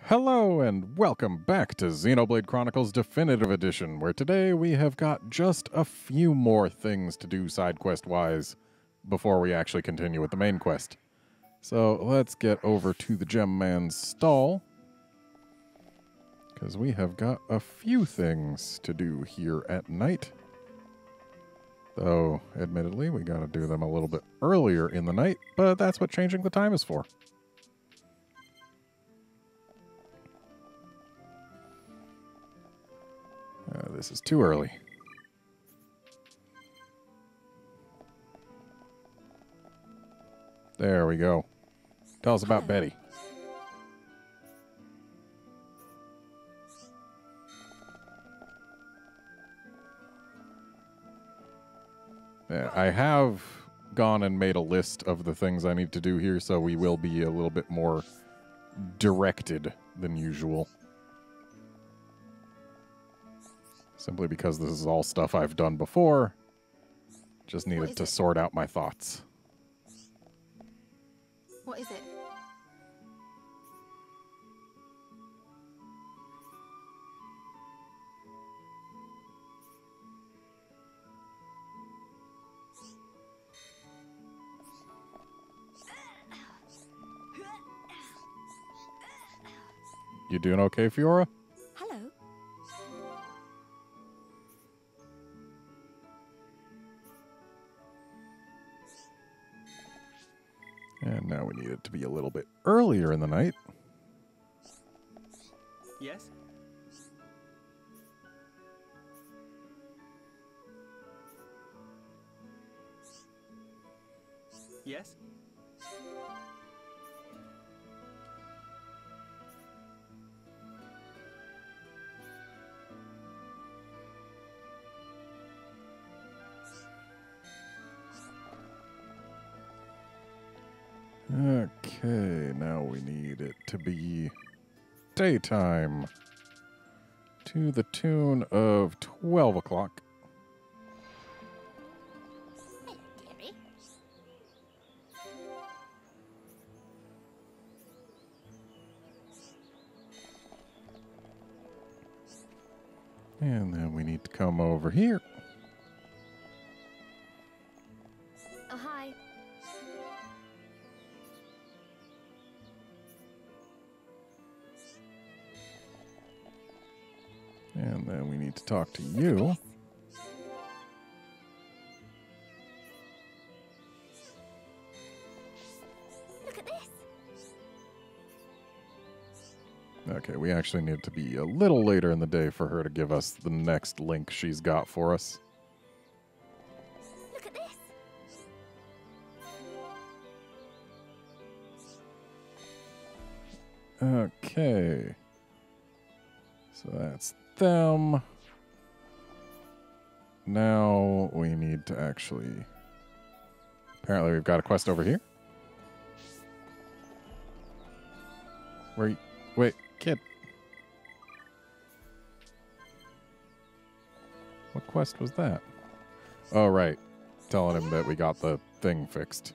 Hello and welcome back to Xenoblade Chronicles Definitive Edition, where today we have got just a few more things to do side quest-wise before we actually continue with the main quest. So let's get over to the Gem Man's stall, because we have got a few things to do here at night. Though, admittedly, we gotta do them a little bit earlier in the night, but that's what changing the time is for. This is too early. There we go. Tell us about Betty. I have gone and made a list of the things I need to do here, so we will be a little bit more directed than usual. Simply because this is all stuff I've done before. Just needed to sort out my thoughts. What is it? You doing okay, Fiora? Hello. And now we need it to be a little bit earlier in the night. Yes? Yes? Okay, now we need it to be daytime. To the tune of 12 o'clock. Hello, dearie. And then we need to come over here. Oh, hi. And then we need to talk to you. Look at this. Okay, we actually need to be a little later in the day for her to give us the next link she's got for us. Look at this. Okay. So that's them. Now we need to actually... Apparently we've got a quest over here. Where you... Wait, kid. What quest was that? Oh, right. Telling him that we got the thing fixed.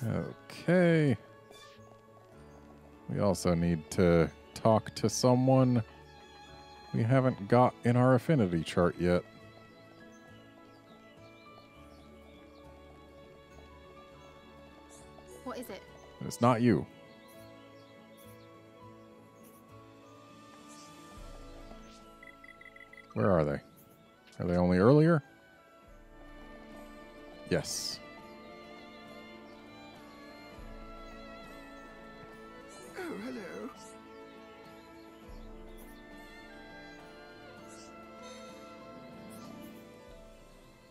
Okay. We also need to talk to someone we haven't got in our affinity chart yet. What is it? It's not you. Where are they? Are they only earlier? Yes. Oh, hello.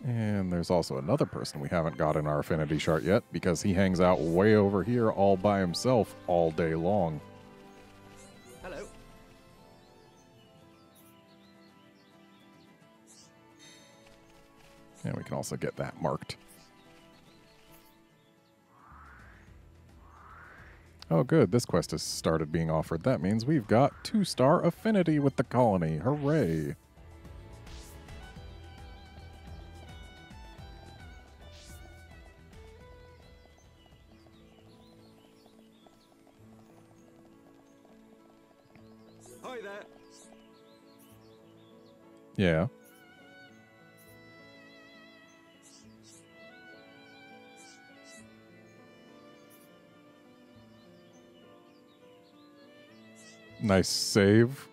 And there's also another person we haven't got in our affinity chart yet because he hangs out way over here all by himself all day long. Hello. And we can also get that marked. Oh, good. This quest has started being offered. That means we've got 2-star affinity with the colony. Hooray. Hi there. Yeah. Nice save.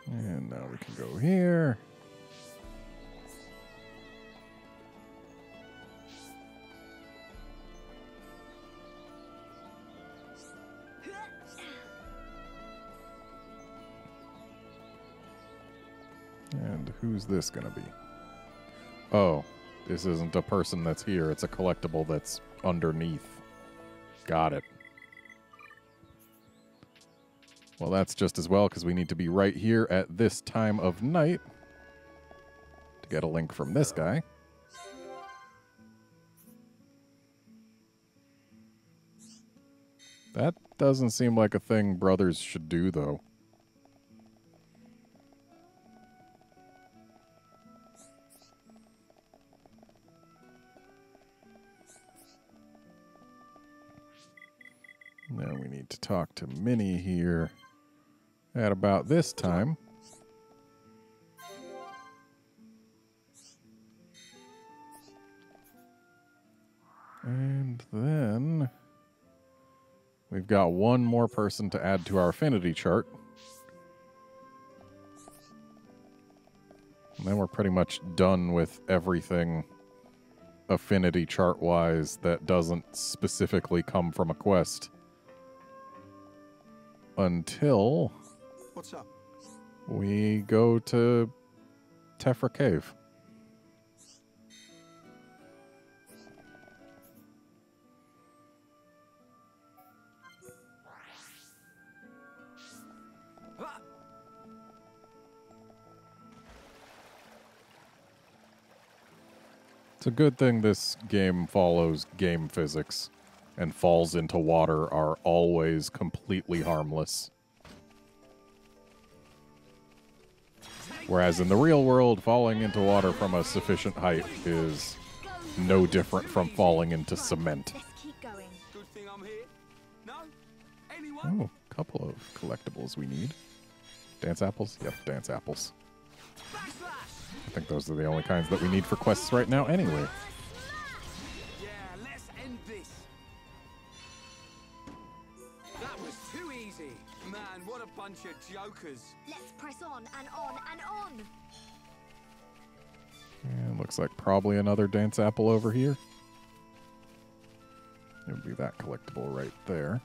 And now we can go here. And who's this going to be? Oh, this isn't a person that's here. It's a collectible that's underneath. Got it. Well, that's just as well, because we need to be right here at this time of night to get a link from this guy. That doesn't seem like a thing brothers should do, though. Now we need to talk to Minnie here at about this time. And then we've got one more person to add to our affinity chart. And then we're pretty much done with everything affinity chart-wise that doesn't specifically come from a quest. Until What's up? we go to Tephra Cave. It's a good thing this game follows game physics, and falls into water are always completely harmless. Whereas in the real world, falling into water from a sufficient height is no different from falling into cement. Let's keep going. Good thing I'm here. No? Anyone? Oh, a couple of collectibles we need. Dance apples? Yep, dance apples. Backslash! I think those are the only kinds that we need for quests right now anyway. Yeah, let's end this. That was too easy. Man, what a bunch of jokers. Let's press on and on and on. And looks like probably another dance apple over here. It would be that collectible right there.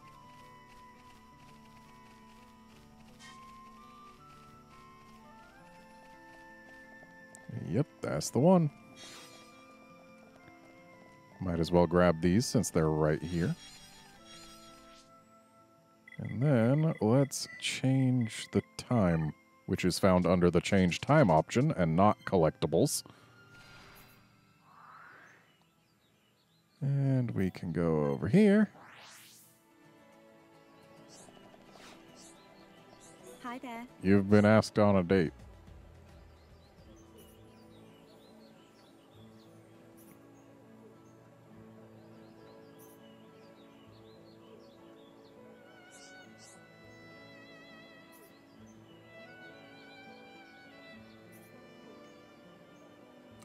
Yep, that's the one. Might as well grab these since they're right here. And then let's change the time, which is found under the change time option and not collectibles. And we can go over here. Hi there. You've been asked on a date.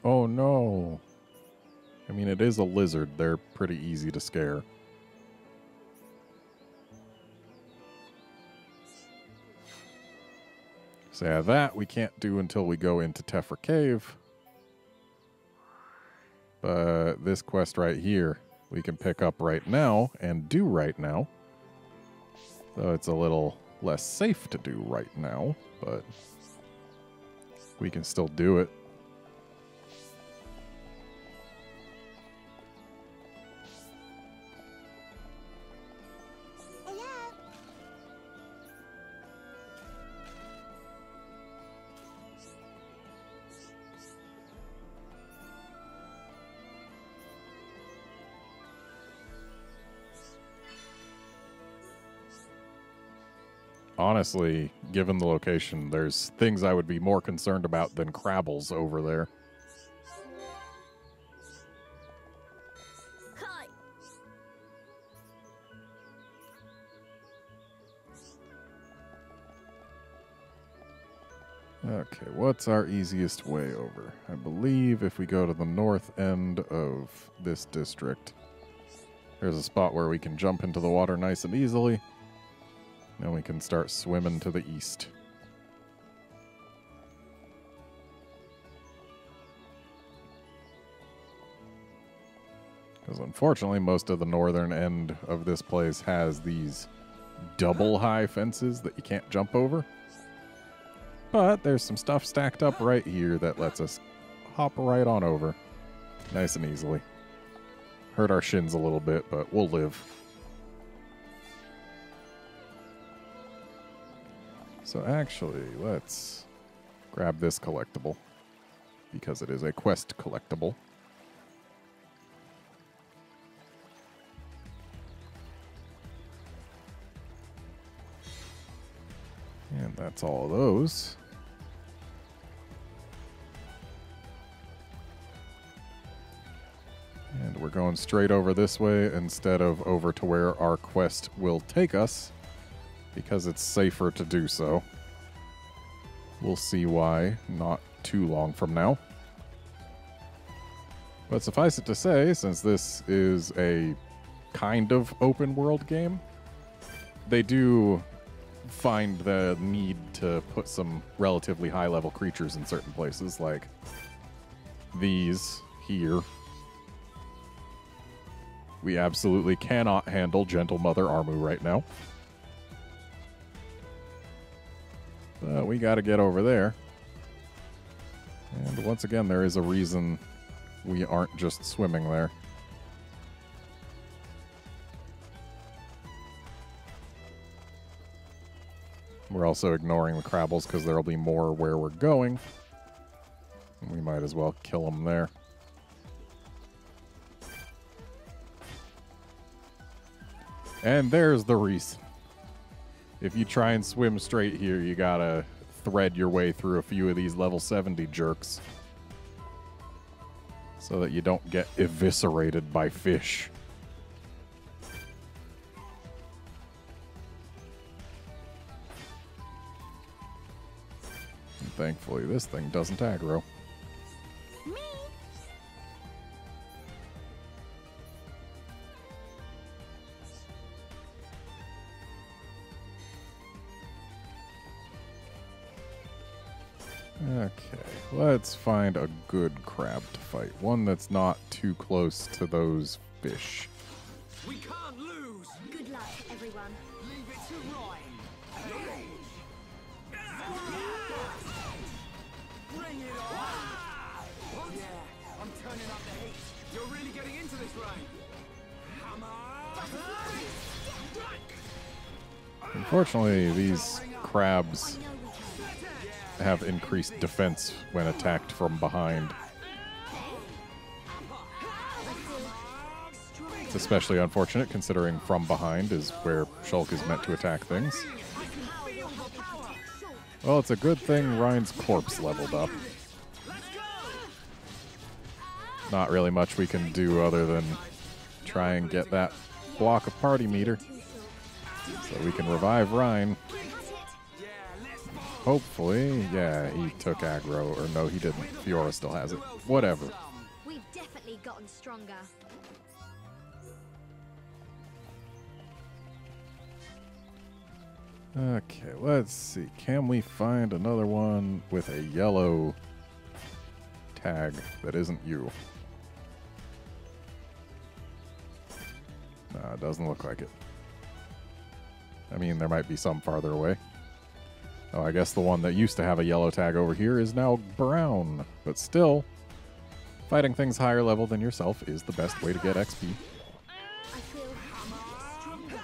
Oh no. I mean, it is a lizard. They're pretty easy to scare. So yeah, that we can't do until we go into Tephra Cave. But this quest right here, we can pick up right now and do right now. Though it's a little less safe to do right now, but we can still do it. honestly, given the location, there's things I would be more concerned about than Crabbles over there. Hi. Okay, what's our easiest way over? I believe if we go to the north end of this district, there's a spot where we can jump into the water nice and easily. Then we can start swimming to the east. Because unfortunately, most of the northern end of this place has these double high fences that you can't jump over. But there's some stuff stacked up right here that lets us hop right on over. Nice and easily. Hurt our shins a little bit, but we'll live. So actually, let's grab this collectible, because it is a quest collectible. And that's all of those. And we're going straight over this way instead of over to where our quest will take us, because it's safer to do so. We'll see why not too long from now. But suffice it to say, since this is a kind of open world game, they do find the need to put some relatively high level creatures in certain places, like these here. We absolutely cannot handle Gentle Mother Armu right now. But we gotta get over there. And once again, there is a reason we aren't just swimming there. We're also ignoring the Crabbles because there will be more where we're going. And we might as well kill them there. And there's the reason. If you try and swim straight here, you gotta thread your way through a few of these level 70 jerks so that you don't get eviscerated by fish. And thankfully, this thing doesn't aggro. Me. Okay, let's find a good crab to fight. One that's not too close to those fish. We can't lose. Good luck, everyone. Leave it to Ryan. Bring it on. Yeah, I'm turning up the heat. You're really getting into this, Ryan. Hammer. Unfortunately, these crabs I know we can. have increased defense when attacked from behind. It's especially unfortunate considering from behind is where Shulk is meant to attack things. Well, it's a good thing Ryan's corpse leveled up. Not really much we can do other than try and get that block of party meter so we can revive Ryan. Hopefully, yeah, he took aggro, or no, he didn't. Fiora still has it. Whatever. We've definitely gotten stronger. Okay, let's see. Can we find another one with a yellow tag that isn't you? No, it doesn't look like it. I mean, there might be some farther away. Oh, I guess the one that used to have a yellow tag over here is now brown. But still, fighting things higher level than yourself is the best way to get XP. I feel stronger.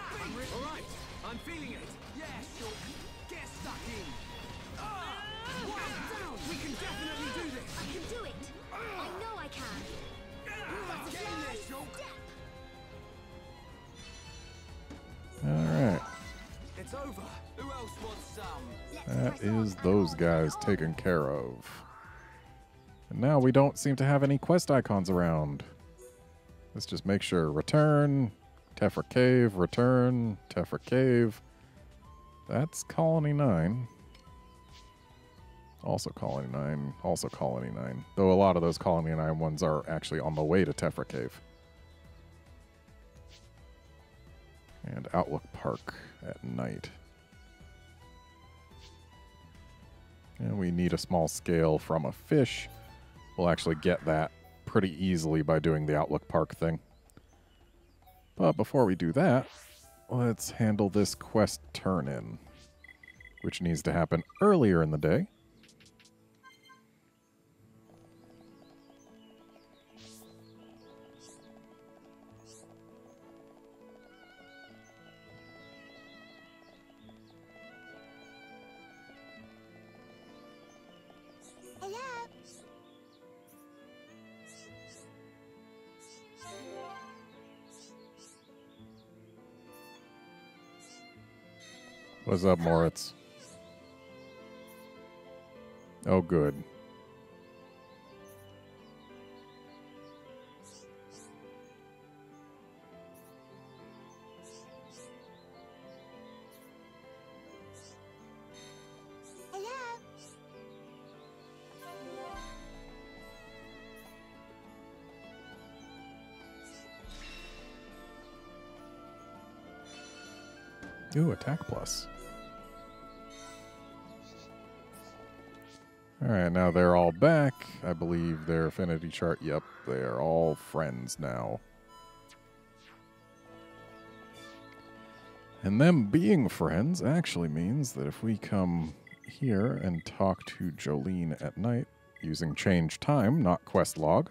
All right, I'm feeling it. Yeah, sure. Get stuck in. One down. We can definitely do this. I can do it. I know I can. Get in there, Shulk. All right. It's over. Who else wants is those guys taken care of. And now we don't seem to have any quest icons around. Let's just make sure. Return, Tephra Cave, return, Tephra Cave. That's Colony 9. Also Colony 9, also Colony 9. Though a lot of those Colony 9 ones are actually on the way to Tephra Cave. And Outlook Park at night. And we need a small scale from a fish. We'll actually get that pretty easily by doing the Outlook Park thing. But before we do that, let's handle this quest turn-in, which needs to happen earlier in the day. What's up, Moritz? Oh, good. Ooh, attack plus. Alright, now they're all back. I believe their affinity chart. Yep, they're all friends now. And them being friends actually means that if we come here and talk to Jolene at night using change time, not quest log,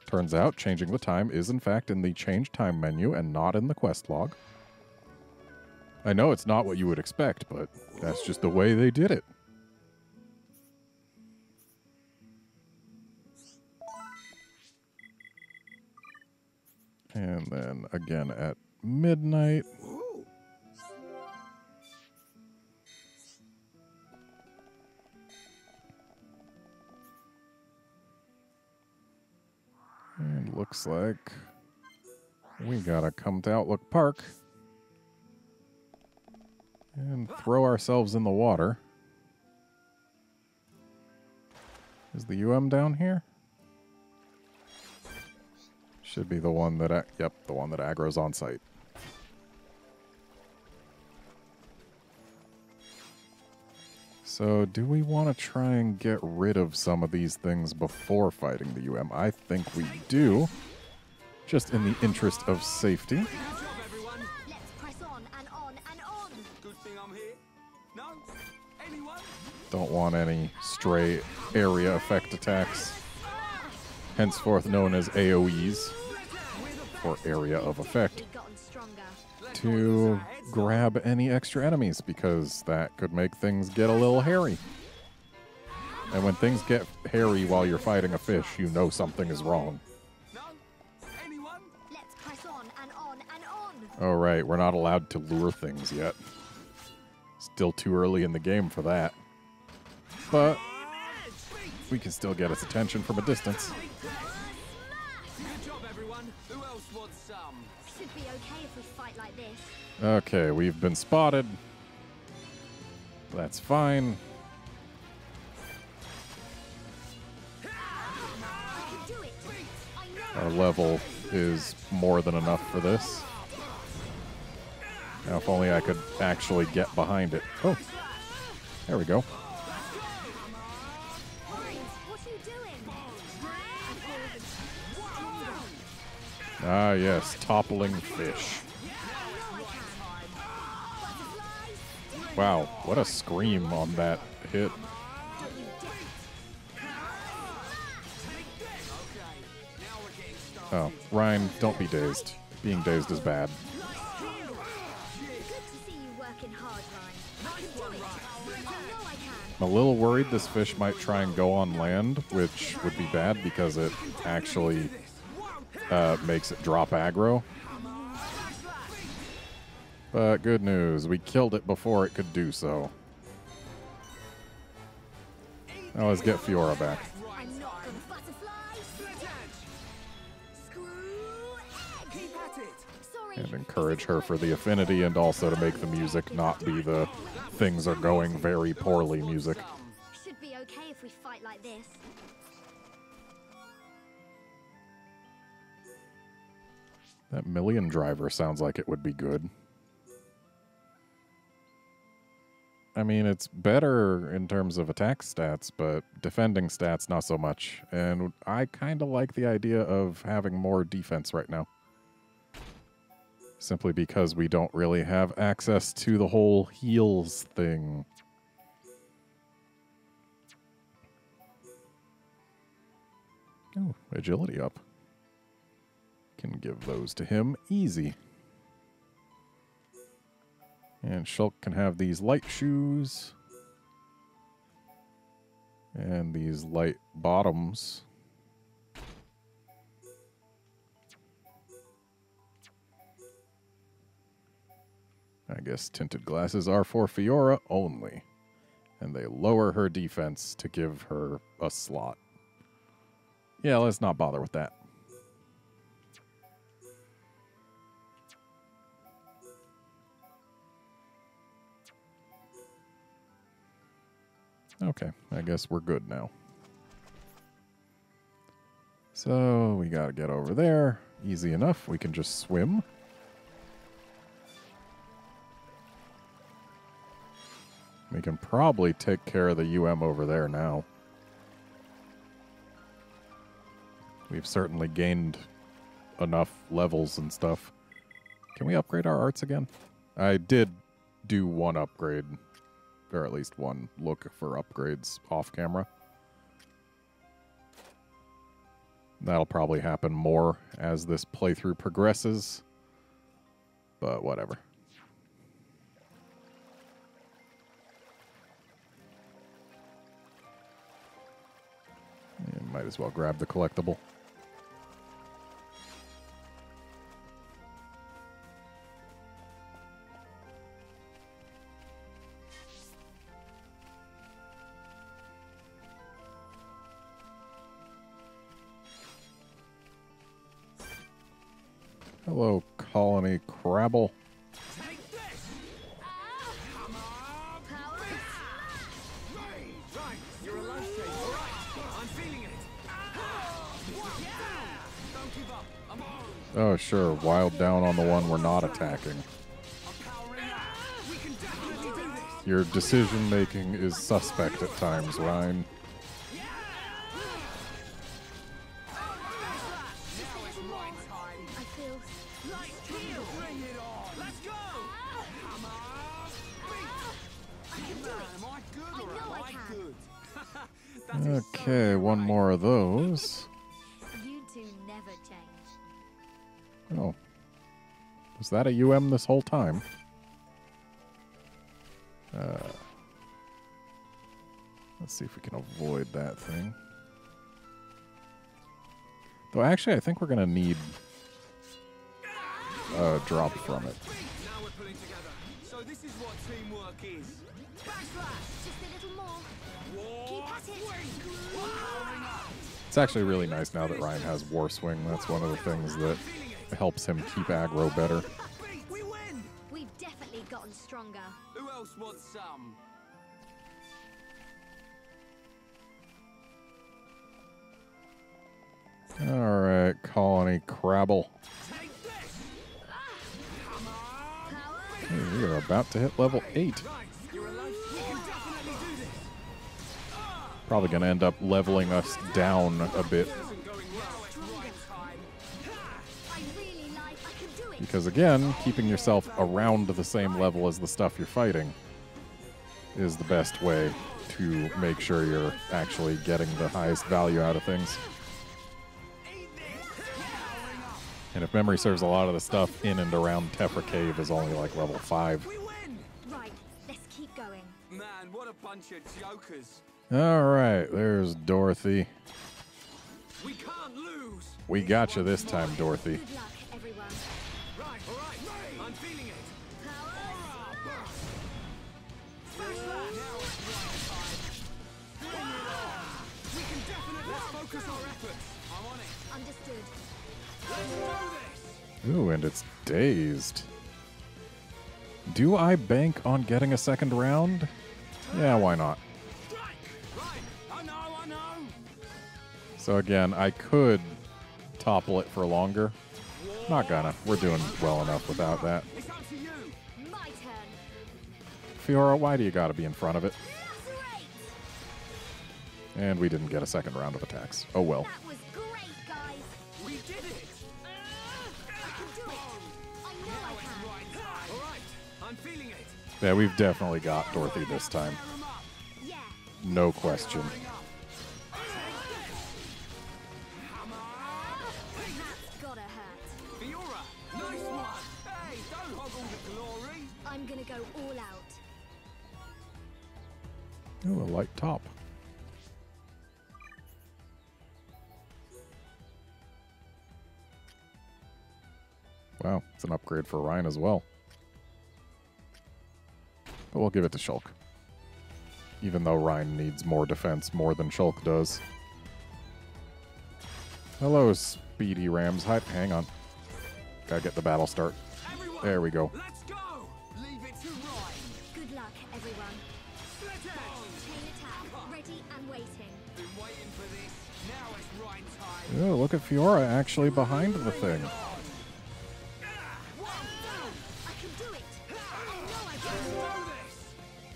turns out changing the time is in fact in the change time menu and not in the quest log. I know it's not what you would expect, but that's just the way they did it. And then again at midnight. And looks like we gotta come to Outlook Park and throw ourselves in the water. Is the UM down here? Should be the one that, yep, the one that aggro's on site. So, do we want to try and get rid of some of these things before fighting the UM? I think we do, just in the interest of safety. Let's press on and on and on. Good thing I'm here. No? Anyone? Don't want any stray area effect attacks, henceforth known as AoEs, or area of effect, We've gotten stronger. to grab any extra enemies, because that could make things get a little hairy. And when things get hairy while you're fighting a fish, you know something is wrong. No? Anyone? Let's press on and on and on. Oh right, we're not allowed to lure things yet. Still too early in the game for that. But we can still get its attention from a distance. Good job, everyone. Who else wants some? Should be okay if we fight like this. Okay, we've been spotted. That's fine. I can do it. I know. Our level is more than enough for this. Now, if only I could actually get behind it. Oh, there we go. What are you doing? Ah, yes, toppling fish. Wow, what a scream on that hit. Oh, Ryan, don't be dazed. Being dazed is bad. Good to see you working hard, Ryan. I can do it. I know I can. I'm a little worried this fish might try and go on land, which would be bad because it actually makes it drop aggro. But good news, we killed it before it could do so. Now let's get Fiora back. I'm not gonna butterfly. Screw egg. Keep at it. Sorry. And encourage her for the affinity and also to make the music not be the things are going very poorly music. Should be okay if we fight like this. That Million Driver sounds like it would be good. I mean, it's better in terms of attack stats, but defending stats not so much. And I kind of like the idea of having more defense right now. Simply because we don't really have access to the whole heals thing. Oh, agility up. Can give those to him easy. And Shulk can have these light shoes. And these light bottoms. I guess tinted glasses are for Fiora only. And they lower her defense to give her a slot. Yeah, let's not bother with that. Okay, I guess we're good now. So we gotta get over there. Easy enough. We can just swim. We can probably take care of the UM over there now. We've certainly gained enough levels and stuff. Can we upgrade our arts again? I did do one upgrade. Or at least one look for upgrades off camera. That'll probably happen more as this playthrough progresses. But whatever. You might as well grab the collectible. Hello, Colony Crabble. Take this. Come on. Right, you're a love shape. All right, I'm feeling it. Yeah. Don't give up. I'm on. Oh, sure. Wild down on the one we're not attacking. I'm powering up. We can definitely do this. Your decision making is suspect at times, Ryan. I feel Bring it on. Let's go. Come on. Am I good or know am I I can. good? That is so Okay, one right. more of those. you two never change. Oh. Was that a UM this whole time? Let's see if we can avoid that thing. Though actually, I think we're going to need a drop from it. Now we're pulling together. So this is what teamwork is. Backslash. Just a little more. Keep at it. Powering up. It's actually really nice now that Ryan has War Swing. That's one of the things that helps him keep aggro better. We win. We've definitely gotten stronger. Who else wants some? Alright, Colony Crabble. Take this. Come on. Hey, we are about to hit level 8. Right, you're alive. We can definitely do this. Probably going to end up leveling us down a bit. Isn't going well at right time. I really like I can do it. Because again, keeping yourself around the same level as the stuff you're fighting is the best way to make sure you're actually getting the highest value out of things. And if memory serves, a lot of the stuff in and around Tephra Cave is only like level 5. We win. Right, let's keep going. Man, what a bunch of jokers. Alright, there's Dorothy. We can't lose. We got you this time, Dorothy. Good luck, everyone. Right, all right. I'm feeling it. Backslash. Now it's right time. Bring it on. Let's focus our efforts. I'm on it. Understood. Let's do this. Ooh, and it's dazed. Do I bank on getting a second round? Yeah, why not? Strike. Right. I know. So again, I could topple it for longer. Not gonna. We're doing well enough without that. It's up to you. My turn. Fiora, why do you gotta be in front of it? Lacerate! And we didn't get a second round of attacks. Oh well. That was great, guys. We did it. I can do it. I know I can. All right. I'm feeling it. Yeah, we've definitely got Dorothy this time. Tear 'em up. Yeah. No question. Hurry up. Hammer. That's gotta hurt. Fiora. Nice one. Hey, don't hog all the glory. I'm gonna go all out. Ooh, a light top. Wow, it's an upgrade for Ryan as well. But we'll give it to Shulk. Even though Ryan needs more defense more than Shulk does. Hello, Speedy Rams. Hi, hang on. Gotta get the battle start. Everyone. There we go. Let's go. Leave it to Ryan. Good luck, everyone. Split it. Chain attack, ready and waiting. Been waiting for this. Now it's Ryan time. Oh, look at Fiora actually behind the thing. I can do it. I know I can. Do this.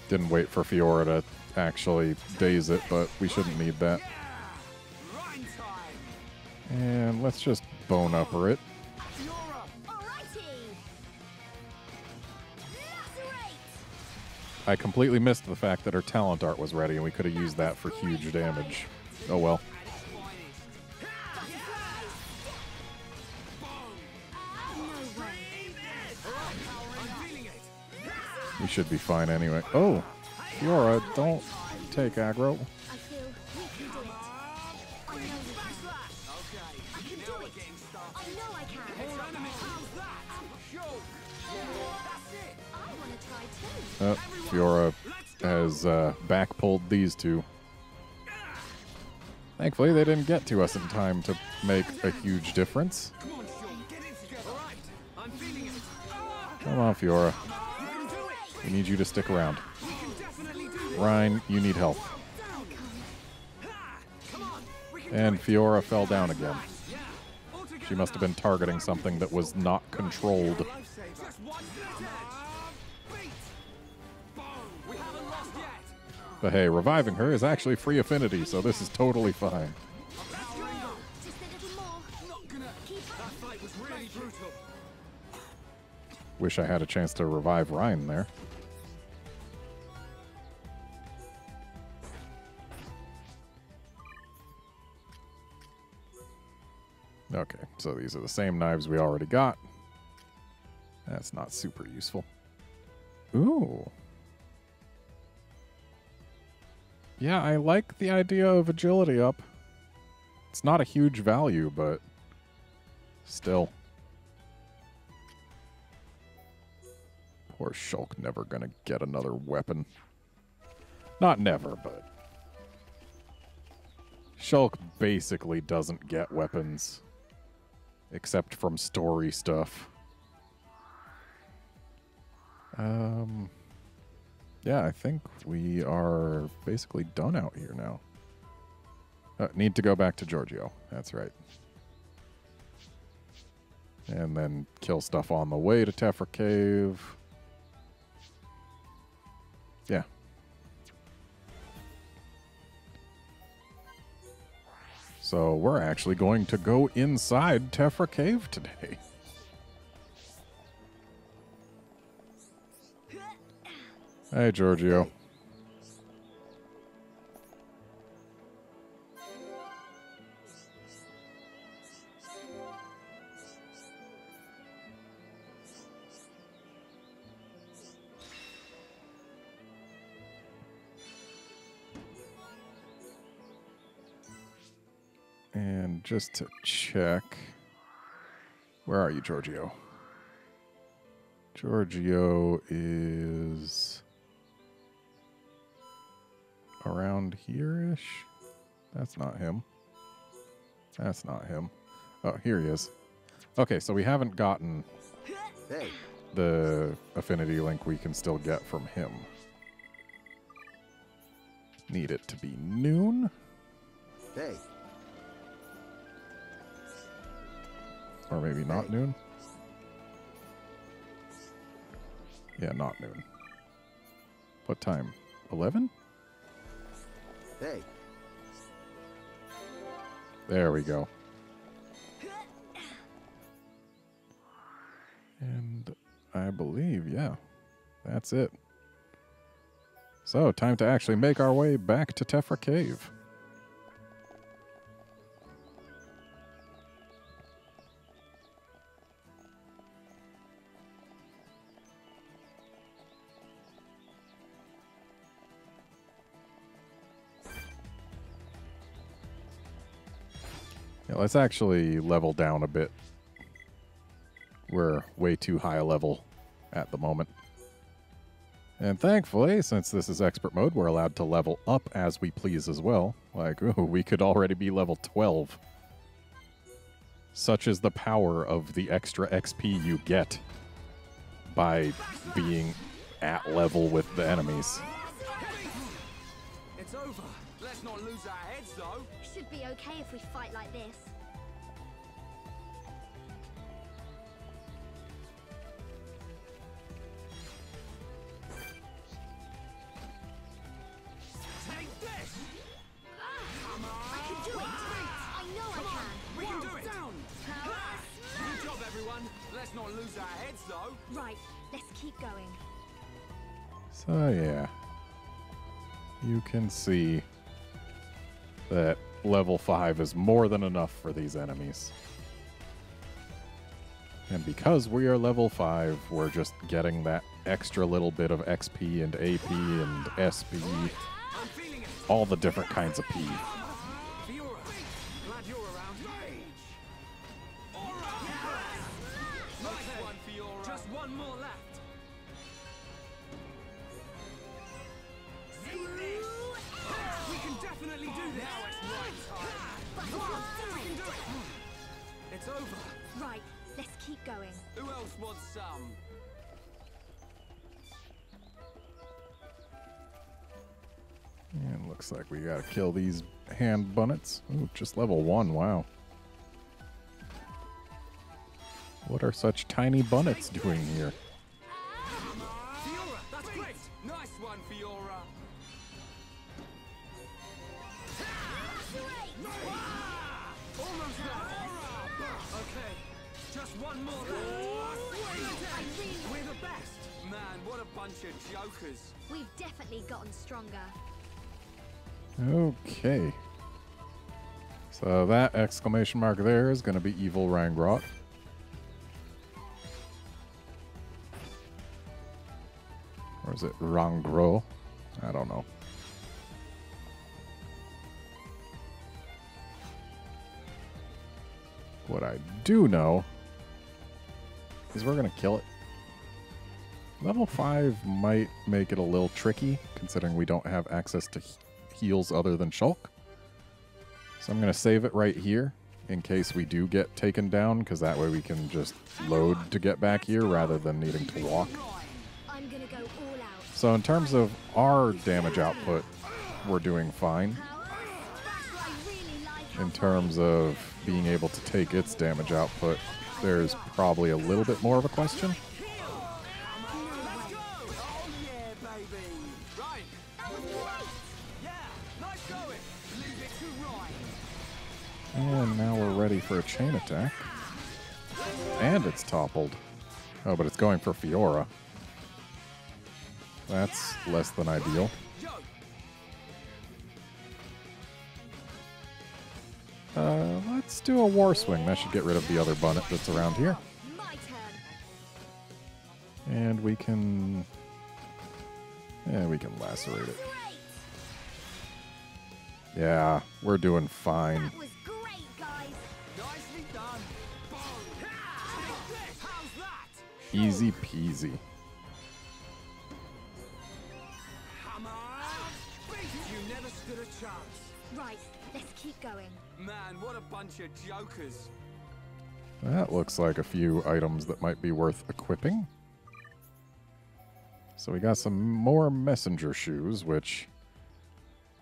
Didn't wait for Fiora to actually daze it, but we shouldn't need that. Yeah. Ryan time. And let's just bone upper it. Fiora. Alrighty. Lacerate. I completely missed the fact that her talent art was ready and we could have used that for huge damage. Oh well. At its finest. No way. I'm feeling it. We should be fine anyway. Oh, Fiora, don't take aggro. I feel we can do it. I know we can. Okay. I can Now do we're it. getting I started. know I can. More enemies. How's that? Sure. That's it. I want to try too. Fiora has back pulled these two. Thankfully, they didn't get to us in time to make a huge difference. Come on, Sean. Get it together. All right. I'm feeling it. Come on, Fiora. You can do it. We need you to stick around. We can definitely do this. Ryan, you need help. Come on. We can And Fiora fell down again. Yeah. All together She must have now. been targeting something that was not controlled. Just one step ahead. Beat. Boom. We haven't lost yet. But hey, reviving her is actually free affinity, so this is totally fine. Powering up. Just a little more. Not gonna. That fight was really brutal. Wish I had a chance to revive Ryan there. Okay, so these are the same knives we already got. That's not super useful. Ooh. Yeah, I like the idea of agility up. It's not a huge value, but still. Poor Shulk never gonna get another weapon. Not never, but Shulk basically doesn't get weapons except from story stuff. Yeah, I think we are basically done out here now. Need to go back to Giorgio. That's right. And then kill stuff on the way to Tephra Cave. Yeah. So we're actually going to go inside Tephra Cave today. Hey, Giorgio. And just to check, where are you, Giorgio? Giorgio is around here-ish. That's not him. That's not him. Oh, here he is. Okay, so we haven't gotten Hey, the affinity link we can still get from him. Need it to be noon? hey, Or maybe not noon? Yeah, not noon. What time? 11? hey. There we go. And I believe, yeah, that's it. So, time to actually make our way back to Tephra Cave. Yeah, let's actually level down a bit. We're way too high a level at the moment. And thankfully, since this is expert mode, we're allowed to level up as we please as well. Like, ooh, we could already be level 12. Such is the power of the extra XP you get by being at level with the enemies. It's over. Let's not lose our heads, though. Should be okay if we fight like this. Take this! Come on! I can do it! I know I can! We can do it! Down! Power Good job, everyone. Let's not lose our heads, though. Right, let's keep going. So, yeah. You can see that level 5 is more than enough for these enemies. And because we are level 5, we're just getting that extra little bit of XP and AP and SP, I'm feeling it. all the different kinds of P. Fiora, glad you're around. Rage! Nice one, Fiora. Just one more left. We can definitely do this. Now it's right time. Come on, we can do it. It's over. Right, let's keep going. Who else wants some? And looks like we gotta kill these hand bunnets. Ooh, just level 1, wow. What are such tiny bunnets doing here? Fiora, that's great. Nice one, Fiora. Almost there. Okay, just one more left. We're the best. Man, what a bunch of jokers. We've definitely gotten stronger. Okay. So that exclamation mark there is gonna be Evil Rangrot. Or is it Rangro? I don't know. What I do know is we're going to kill it. Level 5 might make it a little tricky, considering we don't have access to heals other than Shulk. So I'm going to save it right here in case we do get taken down, because that way we can just load to get back here rather than needing to walk. I'm gonna go all out. So in terms of our damage output, we're doing fine. I really like In terms of being able to take its damage output, there's probably a little bit more of a question. Let's go. Oh, yeah, baby. Right. That was great! Yeah, nice going. Leave it to right. And now we're ready for a chain attack. And it's toppled. Oh, but it's going for Fiora. That's less than ideal. Yo, Let's do a War Swing. That should get rid of the other bunnet that's around here. My turn. And we can... Yeah, we can lacerate it. Great! Yeah, we're doing fine. That was great, guys. nicely done. Boom. Take this. How's that? Easy peasy. Come on. You never stood a chance. Right, let's keep going. Man, what a bunch of jokers. That looks like a few items that might be worth equipping. So we got some more messenger shoes, which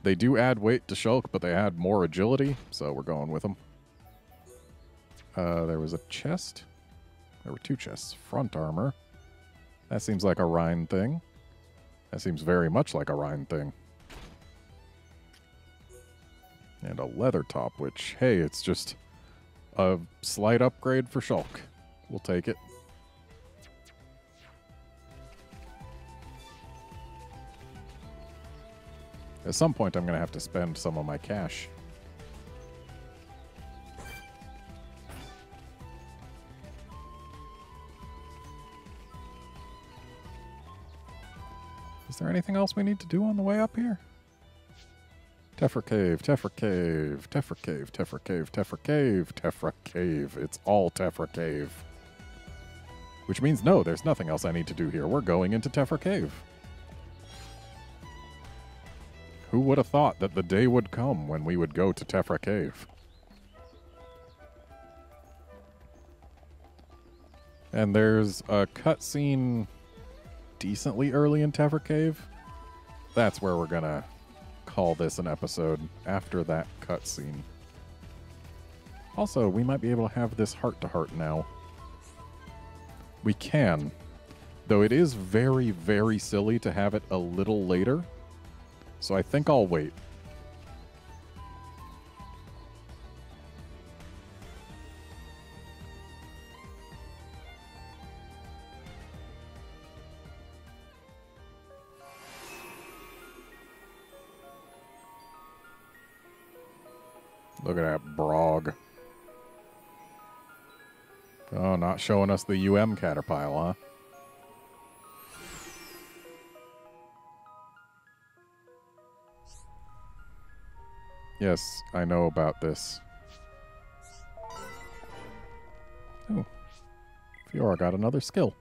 they do add weight to Shulk, but they add more agility, so we're going with them. There was a chest. There were two chests. Front armor. That seems like a Rhine thing. That seems very much like a Rhine thing. And a leather top, which, hey, it's just a slight upgrade for Shulk. We'll take it. At some point, I'm going to have to spend some of my cash. Is there anything else we need to do on the way up here? Tephra Cave, Tephra Cave, Tephra Cave, Tephra Cave, Tephra Cave, Tephra Cave. It's all Tephra Cave. Which means no, there's nothing else I need to do here. We're going into Tephra Cave. Who would have thought that the day would come when we would go to Tephra Cave? And there's a cutscene decently early in Tephra Cave. That's where we're gonna call this an episode, after that cutscene. Also, we might be able to have this heart-to-heart now. We can. Though it is very, very silly to have it a little later. So I think I'll wait. Look at that Brog. Oh, not showing us the Caterpillar, huh? Yes, I know about this. Oh. Fiora got another skill.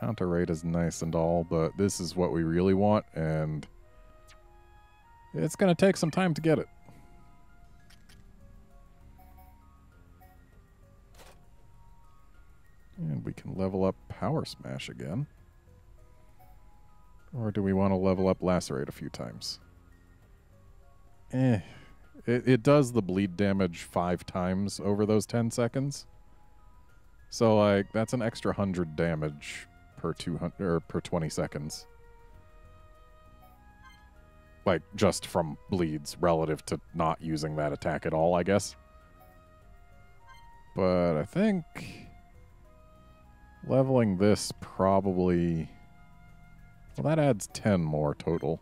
Counter rate is nice and all, but this is what we really want, and it's going to take some time to get it. And we can level up Power Smash again. Or do we want to level up Lacerate a few times? It does the bleed damage 5 times over those 10 seconds. So, like, that's an extra 100 damage per 200 or per 20 seconds. Like, just from bleeds relative to not using that attack at all, I guess. But I think leveling this probably... Well, that adds 10 more total.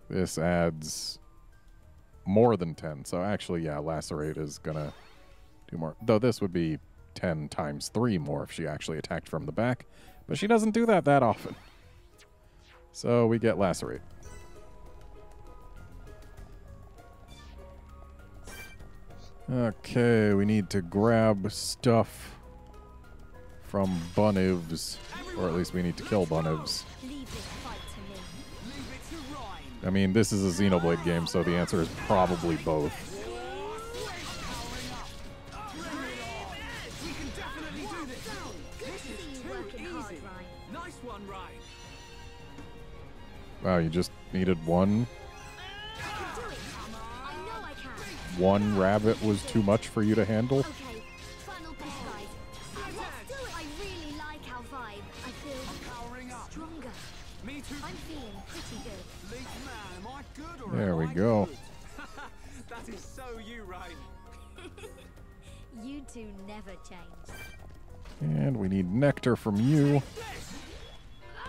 This adds more than 10. So actually, yeah, Lacerate is going to do more. Though this would be 10 times 3 more if she actually attacked from the back. But she doesn't do that often. So we get Lacerate. Okay, we need to grab stuff from Bunivs. Or at least we need to kill Bunivs. I mean, this is a Xenoblade game, so the answer is probably both. Wow, you just needed one? One rabbit was too much for you to handle? Okay, final push, guys. Let's do it. I really like our vibe. I feel Powering up. stronger. Me too. I'm feeling pretty good. Leaf man, am I good or There am we I go. good? That is so you, Ryan. You two never change. And we need nectar from you.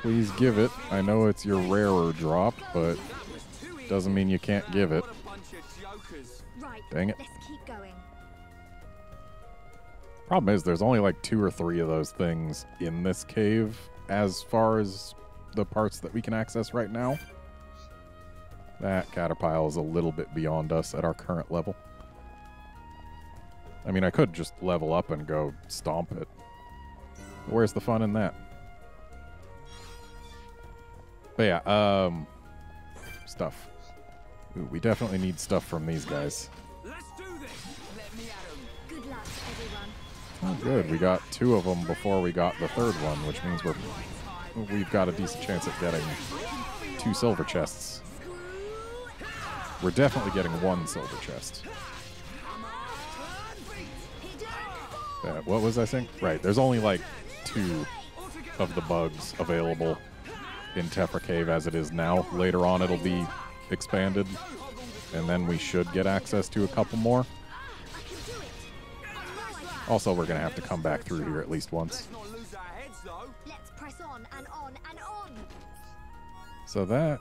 Please give it. I know it's your rarer drop, but doesn't mean you can't give it. What a bunch of jokers. Right, Dang it. let's keep going. Problem is, there's only like 2 or 3 of those things in this cave as far as the parts that we can access right now. That Caterpillar is a little bit beyond us at our current level. I mean, I could just level up and go stomp it. But where's the fun in that? But yeah, stuff. Ooh, we definitely need stuff from these guys. Let's do this. Let me at 'em. Good luck, everyone. Oh, good. We got 2 of them before we got the 3rd one, which means we've got a decent chance at getting 2 silver chests. We're definitely getting 1 silver chest. What was I saying? Right, there's only like 2 of the bugs available in Tephra Cave as it is now. Later on it'll be expanded, and then we should get access to a couple more. Also, we're going to have to come back through here at least once. Let's not lose our heads, though. Let's press on and on and on. So that...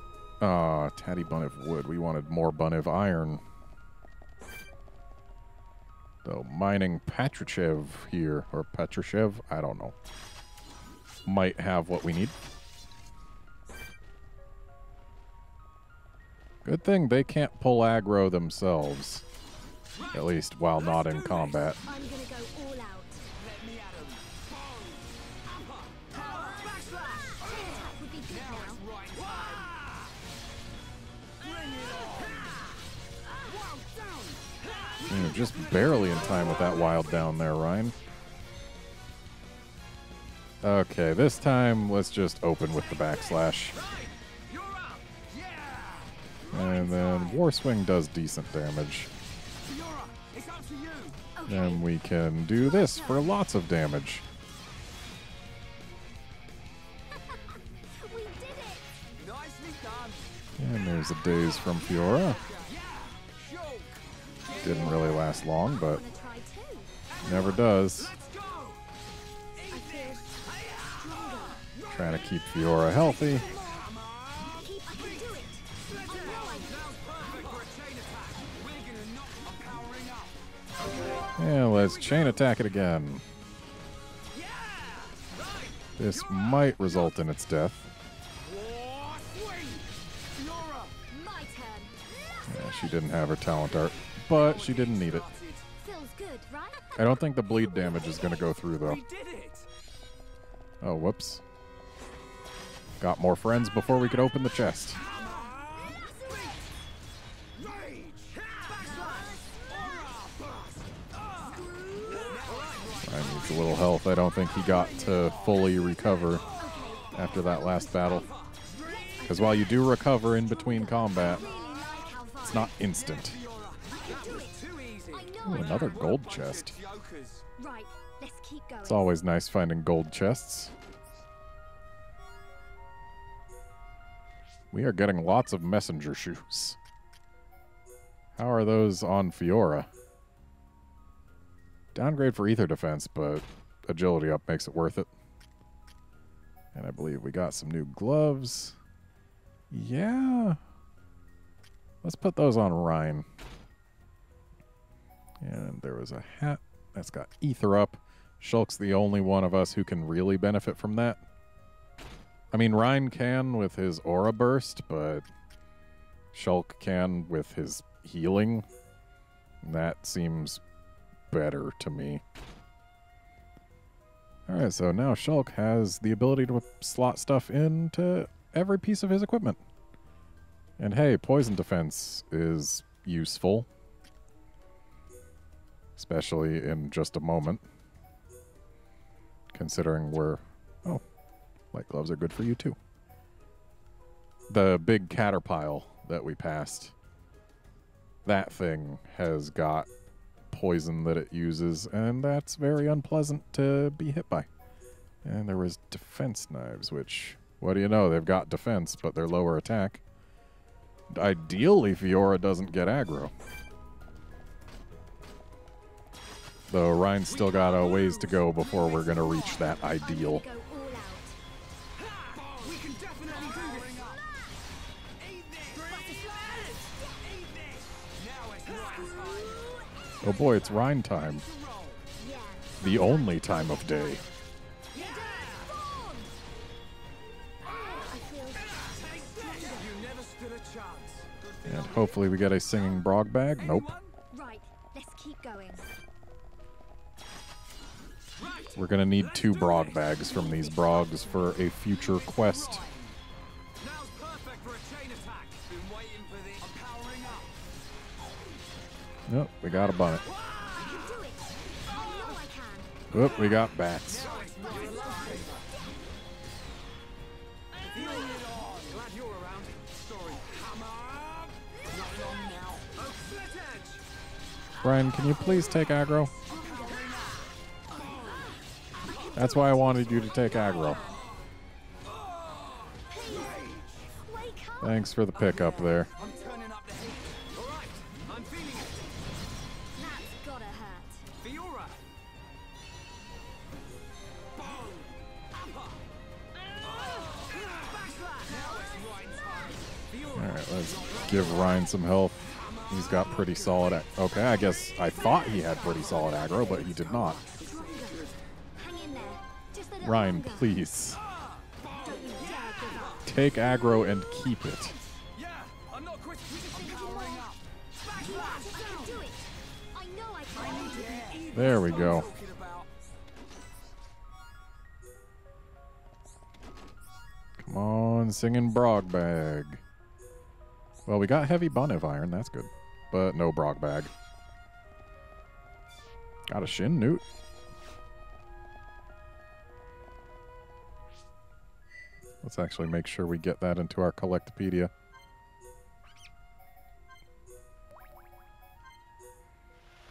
Tatty Buniv wood. We wanted more Buniv iron. So mining Patrushev here, or Patrushev, I don't know, might have what we need. Good thing they can't pull aggro themselves, at least while not in combat. I'm gonna go all out. Let me at 'em. Backslash! Chain attack would be good now. Right time. Bring it on. Wow, down. You're just barely in time with that wild down there, Ryan. Okay, this time let's just open with the backslash. You're up. Yeah. And then War Swing does decent damage. Fiora, it's up to you. Then we can do this for lots of damage. We did it! Nicely done. And there's a daze from Fiora. Show. Didn't really last long, but Wanna try too? never does. Let's go. I feel stronger. Trying to keep Fiora healthy. I can do it. I know I can. Perfect for a chain attack. We're gonna knock. I'm powering up. And let's chain attack it again. Yeah. Right. This might result in its death. War swing. Fiora. My turn. Yeah, she didn't have her talent art, but she didn't need it. Feels good, right? I don't think the bleed damage is going to go through, though. We did it. Oh, whoops. Got more friends before we could open the chest. Rage. Ryan needs a little health. I don't think he got to fully recover after that last battle. Because while you do recover in between combat, Really like how far it's not instant. Too easy. I know Ooh, I another can. gold chest. Jokers. Right, let's keep going. It's always nice finding gold chests. We are getting lots of messenger shoes. How are those on Fiora? Downgrade for ether defense, but agility up makes it worth it. And I believe we got some new gloves. Yeah. Let's put those on Ryan. And there was a hat that's got ether up. Shulk's the only one of us who can really benefit from that. I mean, Ryan can with his aura burst, but Shulk can with his healing. That seems better to me. Alright, so now Shulk has the ability to slot stuff into every piece of his equipment. And hey, poison defense is useful. Especially in just a moment. Considering we're... Oh, light gloves are good for you too. The big caterpillar that we passed. That thing has got poison that it uses, and that's very unpleasant to be hit by. And there was defense knives, which, what do you know, they've got defense, but they're lower attack. Ideally, Fiora doesn't get aggro. Though Ryan's still got a ways to go before we're going to reach that ideal. Go all out. We can definitely do this. Eat this. Eat this. Now it's Ryan time. Oh boy, it's Ryan time. Yeah. The only time of day. I feel You never stood a chance. And hopefully we get a singing brog bag. Nope. right. Let's keep going. We're going to need 2 brog bags from these brogs for a future quest. Now's perfect for a chain attack. Been Nope, we got a bonnet. I can do it. I know I can. Oop, we got bats. Glad you're around. Sorry. Hammer. Not long now. Oh, split edge. Brian, can you please take aggro? That's why I wanted you to take aggro. Please, wake up. Thanks for the pickup there. I'm turning up the heat. All right. I'm feeling it. That's gotta hurt. Fiora. Boom. Upper. Backslash. Now it's right time. Fiora. Alright, let's give Ryan some health. He's got pretty solid... Okay, I guess I thought he had pretty solid aggro, but he did not. Stronger. Hang in there. Just a little Ryan, longer. please. Don't you dare give up. Take aggro and keep it. Yeah. I'm not quitting. I'm Think powering more. up. I can do it. I know I can. There we go. Talking about. Come on, singing Brogbag. Well, we got heavy Buniv Iron, that's good. But no Brogbag. Got a Shin Newt. Let's actually make sure we get that into our Collectopedia.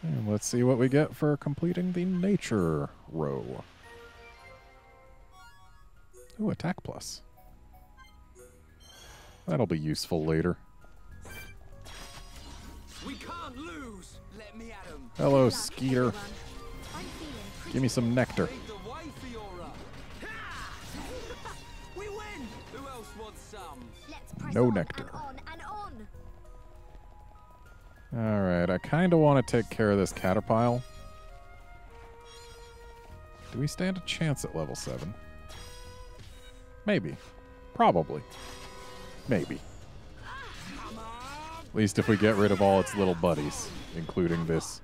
And let's see what we get for completing the Nature row. Ooh, attack plus. That'll be useful later. We can't lose. Let me at 'em. Hello, Good luck, Skeeter. everyone. I'm feeling pretty Give me some nectar. Lead the way, Fiora. Ha! We win. Who else wants some? Let's press No on nectar. and on and on. Alright, I kind of want to take care of this Caterpile. Do we stand a chance at level 7? Maybe. Probably. Maybe. At least if we get rid of all its little buddies, including this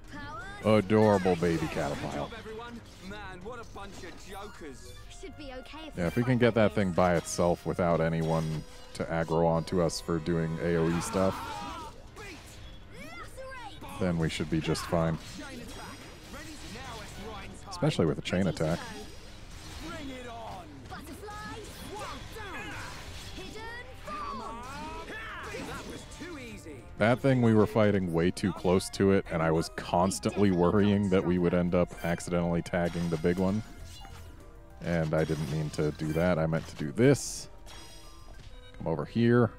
Power adorable baby Good Caterpile. job, everyone. Man, what a bunch of jokers. should be okay. Yeah, if we can get that thing by itself without anyone to aggro onto us for doing AoE stuff, then we should be just fine. Chain attack. Ready? Now it's right time. Especially with a chain attack. Bring it on. Butterflies, down. Hidden form. That was too easy. That thing, we were fighting way too close to it, and I was constantly worrying that we would end up accidentally tagging the big one. And I didn't mean to do that. I meant to do this. Come over here.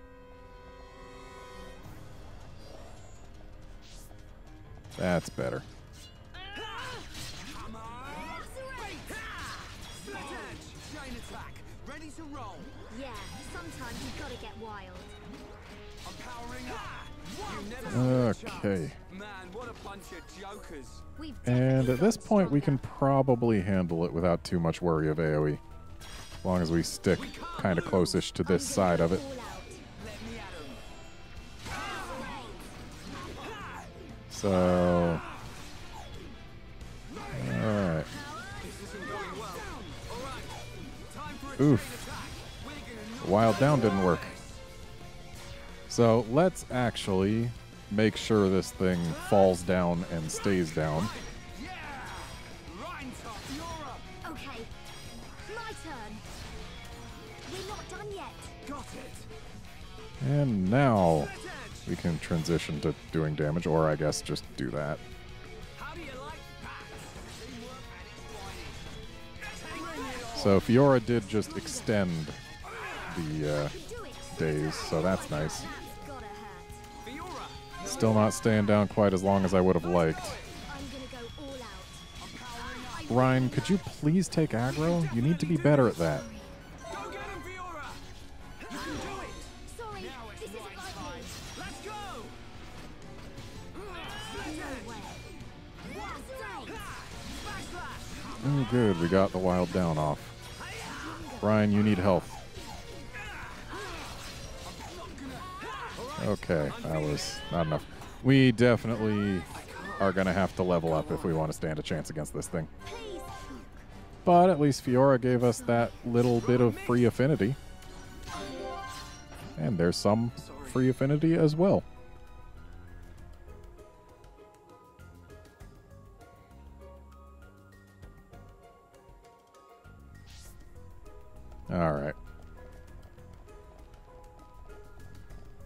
That's better. Split edge. Chain attack. Ready to roll. Yeah, sometimes you gotta get wild. I'm powering up. You never stood a Okay. chance. Man, what a bunch of jokers. We've And definitely at this got point, we can stronger. probably handle it without too much worry of AoE. As long as we stick kind of close-ish to this I'm side gonna of it. go all out. Let me at 'em. So... Alright. This isn't going well. All right. Time for a Oof. chain attack. We're gonna knock Wild you down out. didn't work. So let's actually make sure this thing falls down and stays down. Yeah. Right top. Fiora. Okay, my turn. We're not done yet. Got it. And now Split edge. we can transition to doing damage, or I guess just do that. How do you like that? Teamwork at its finest. Bring it on. So Fiora did just extend the Do it. days, so that's nice. That's gotta hurt. Fiora. Still not staying down quite as long as I would have liked. I'm gonna go all out. Ryan, could you please take aggro? You need to be better at that. Go get him, Fiora. You can do it. Sorry, Now it's this isn't right like time. me. Let's go. Split No edge. way. Backslash. Oh, good. We got the wild down off. Ryan, you need health. Okay, that was not enough. We definitely are going to have to level up if we want to stand a chance against this thing. Please. But at least Fiora gave us that little bit of free affinity. And there's some free affinity as well.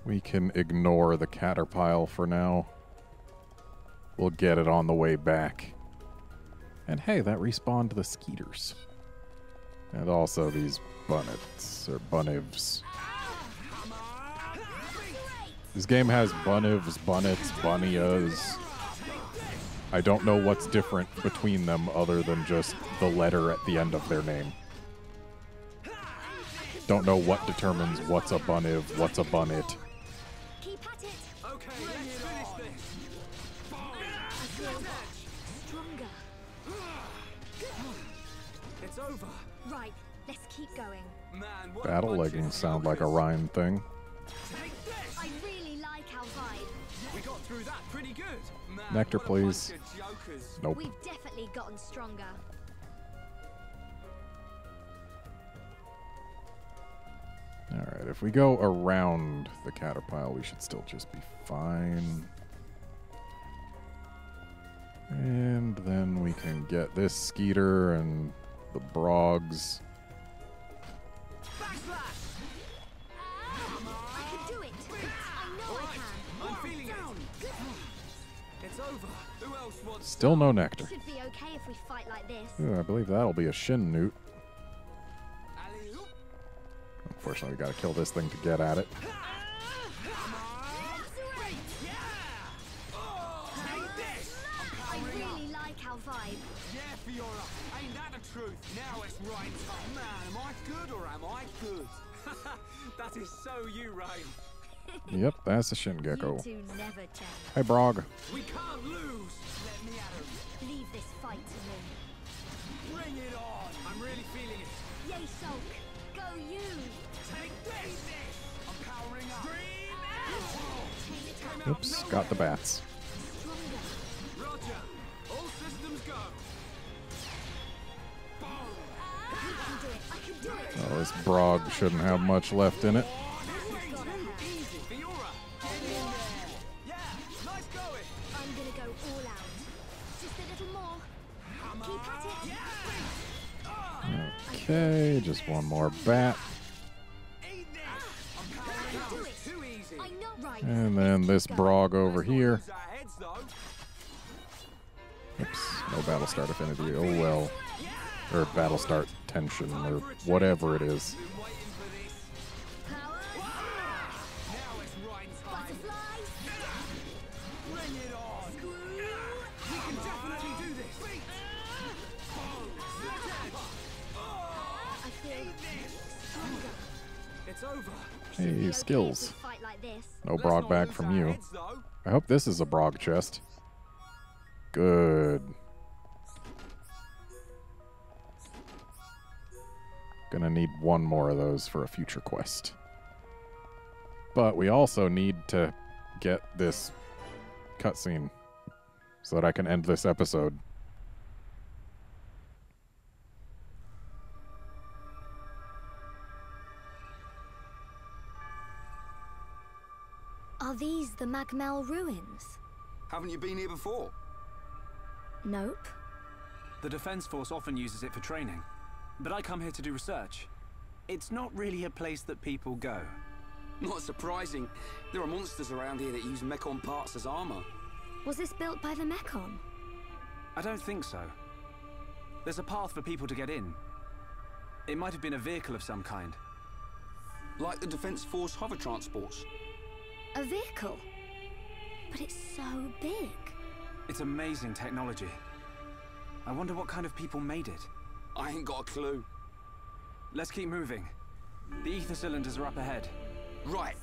We can ignore the caterpillar for now. We'll get it on the way back. And hey, that respawned the skeeters. And also these bunnets, or bunnivs. This game has bunnivs, bunnets, bunnias. I don't know what's different between them other than just the letter at the end of their name. Don't know what determines what's a bunniv, what's a bunnet. Keep at it. Okay, let's finish this. I feel stronger. It's over. Right, let's keep going. Man, what a Battle bunch of leggings sound like a jokers. rhyme thing. Take this. I really like our vibe. We got through that pretty good. Man, Nectar, what a bunch please. of jokers. Nope. We've definitely gotten stronger. Alright, if we go around the caterpillar, we should still just be fine. And then we can get this skeeter and the brogs. Backslash. I can do it. I know I can. I'm feeling it. It's over. Who else wants? Still no nectar. Should be okay if we fight like this. Ooh, I believe that'll be a shin newt. Alley-oop. Unfortunately, we gotta kill this thing to get at it. I really like our vibe. Yeah, Fiora. Ain't that the truth? Now it's right time. Man, am I good or am I good? That is so you, Rain. Yep, that's a shin You gecko. two never change. Hey, Brog. We can't lose. Let me at him. Leave this fight to me. Bring it on. I'm really feeling it. Yay, Sulk. Go you. Take this. I'm powering up. Take it up. Oops, got the bats. Stronger. Roger. All systems go. I can do it. I can do it. Oh, this Brog shouldn't have much left in it. Easy, Fiora. Get in there. Yeah, nice going. I'm gonna go all out. Just a little more. Keep at it. Okay, just one more bat. Eat this. I'm powering up. do it. Too easy. I know. Right. And then this Brog over here. Lose our heads, though. Oops, no battle start affinity. Oh well. Or battle start tension, or whatever it is. Been waiting for this. Power. Now it's right time. Butterflies. Bring it on. We can definitely do this. I feel stronger. It's over. Hey, Be okay skills. if we fight like this. No Let's Brog not bag lose from our you. heads, though. I hope this is a Brog chest. Good. Gonna need one more of those for a future quest. But we also need to get this cutscene so that I can end this episode. Are these the Magmel ruins? Haven't you been here before? Nope. The Defense Force often uses it for training, but I come here to do research. It's not really a place that people go. Not surprising. There are monsters around here that use Mechon parts as armor. Was this built by the Mechon? I don't think so. There's a path for people to get in. It might have been a vehicle of some kind. Like the Defense Force hover transports. A vehicle? But it's so big. It's amazing technology. I wonder what kind of people made it. I ain't got a clue. Let's keep moving. The ether cylinders are up ahead. Right.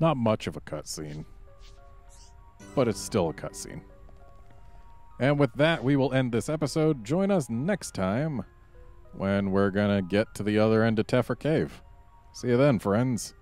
Not much of a cutscene, but it's still a cutscene. And with that, we will end this episode. Join us next time when we're gonna get to the other end of Tephra Cave. See you then, friends.